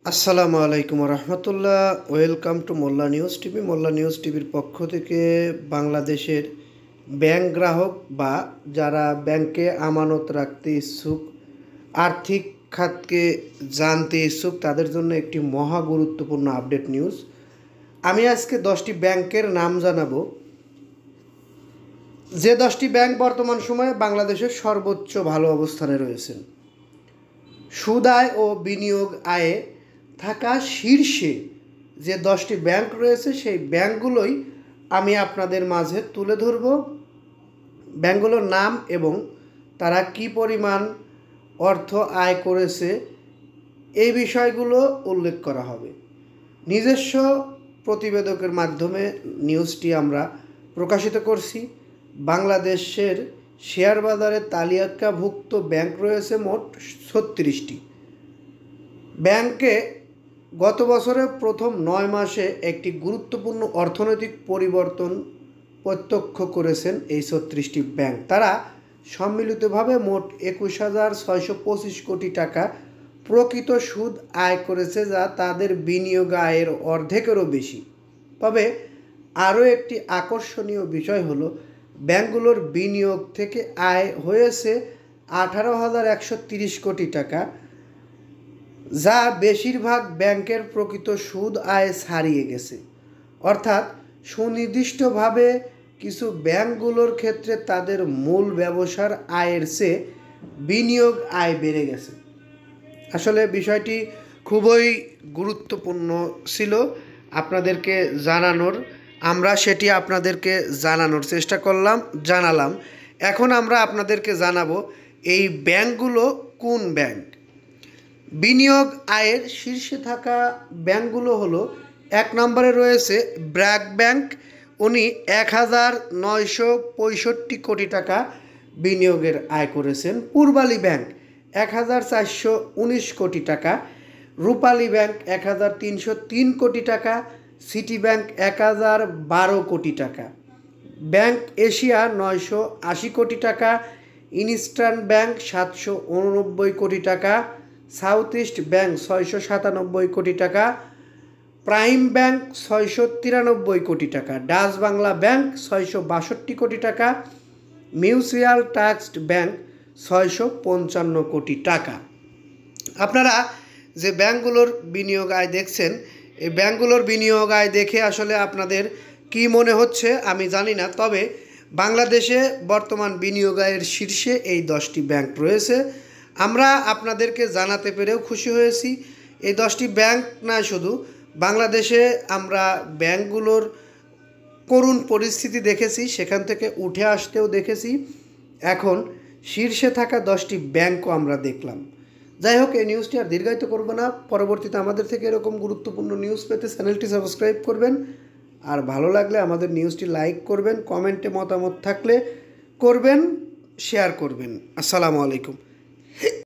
আসসালামু আলাইকুম রহমতুল্লাহ। Welcome to Molla news TV. Molla news টিভির পক্ষ থেকে বাংলাদেশের ব্যাংক গ্রাহক বা যারা ব্যাংকে আমানত রাখতে ইচ্ছুক, আর্থিক খাতকে জানতে ইচ্ছুক, তাদের জন্য একটি মহা গুরুত্বপূর্ণ আপডেট নিউজ। আমি আজকে 10টি ব্যাংকের নাম জানাবো, যে 10টি ব্যাংক বর্তমান সময়ে বাংলাদেশের সর্বোচ্চ ভালো অবস্থানে রয়েছেন। সুদ আয় ও বিনিয়োগ আয়ে থাকা শীর্ষে যে 10টি ব্যাংক রয়েছে, সেই ব্যাংকগুলোই আমি আপনাদের মাঝে তুলে ধরব। ব্যাংকগুলোর নাম এবং তারা কি পরিমাণ অর্থ আয় করেছে এই বিষয়গুলো উল্লেখ করা হবে। নিজস্ব প্রতিবেদকের মাধ্যমে নিউজটি আমরা প্রকাশিত করছি। বাংলাদেশের শেয়ার বাজারে তালিকাভুক্ত ব্যাংক রয়েছে মোট 36টি। ব্যাংকে গত বছরের প্রথম 9 মাসে একটি গুরুত্বপূর্ণ অর্থনৈতিক পরিবর্তন প্রত্যক্ষ করেছেন এই 36টি ব্যাংক। তারা সম্মিলিতভাবে মোট 21,625 কোটি টাকা প্রকৃত সুদ আয় করেছে, যা তাদের বিনিয়োগ আয়ের অর্ধেকেরও বেশি। তবে আরও একটি আকর্ষণীয় বিষয় হলো, ব্যাংকগুলোর বিনিয়োগ থেকে আয় হয়েছে 18,130 কোটি টাকা, যা বেশিরভাগ ব্যাংকের প্রকৃত সুদ আয় ছাড়িয়ে গেছে। অর্থাৎ সুনির্দিষ্টভাবে কিছু ব্যাংকগুলোর ক্ষেত্রে তাদের মূল ব্যবসার আয়ের চেয়ে বিনিয়োগ আয় বেড়ে গেছে। আসলে বিষয়টি খুবই গুরুত্বপূর্ণ ছিল আপনাদেরকে জানানোর। আমরা সেটি আপনাদেরকে জানানোর চেষ্টা করলাম, জানালাম। এখন আমরা আপনাদেরকে জানাবো এই ব্যাংকগুলো কোন ব্যাংক। বিনিয়োগ আয়ের শীর্ষে থাকা ব্যাংকগুলো হলো, 1 নম্বরে রয়েছে ব্র্যাক ব্যাংক। উনি 1,965 কোটি টাকা বিনিয়োগের আয় করেছেন। পূর্বালী ব্যাংক 1,419 কোটি টাকা। রূপালী ব্যাংক 1,303 কোটি টাকা। সিটি ব্যাংক 1,012 কোটি টাকা। ব্যাংক এশিয়া 980 কোটি টাকা। ইস্টার্ন ব্যাংক 789 কোটি টাকা। সাউথ ইস্ট ব্যাংক 697 কোটি টাকা। প্রাইম ব্যাংক 693 কোটি টাকা। ডাচ বাংলা ব্যাংক 662 কোটি টাকা। মিউচুয়াল ট্রাস্ট ব্যাংক 655 কোটি টাকা। আপনারা যে ব্যাংকগুলোর বিনিয়োগ আয় দেখছেন, এই ব্যাংকগুলোর বিনিয়োগ আয় দেখে আসলে আপনাদের কি মনে হচ্ছে আমি জানি না। তবে বাংলাদেশে বর্তমান বিনিয়োগ আয়ের শীর্ষে এই 10টি ব্যাংক রয়েছে। আমরা আপনাদেরকে জানাতে পেরেও খুশি হয়েছি। এই 10টি ব্যাংক না, শুধু বাংলাদেশে আমরা ব্যাংকগুলোর করুণ পরিস্থিতি দেখেছি, সেখান থেকে উঠে আসতেও দেখেছি। এখন শীর্ষে থাকা 10টি ব্যাংকও আমরা দেখলাম। যাই হোক, এই নিউজটি আর দীর্ঘায়িত করব না। পরবর্তীতে আমাদের থেকে এরকম গুরুত্বপূর্ণ নিউজ পেতে চ্যানেলটি সাবস্ক্রাইব করবেন, আর ভালো লাগলে আমাদের নিউজটি লাইক করবেন, কমেন্টে মতামত থাকলে করবেন, শেয়ার করবেন। আসসালামু আলাইকুম।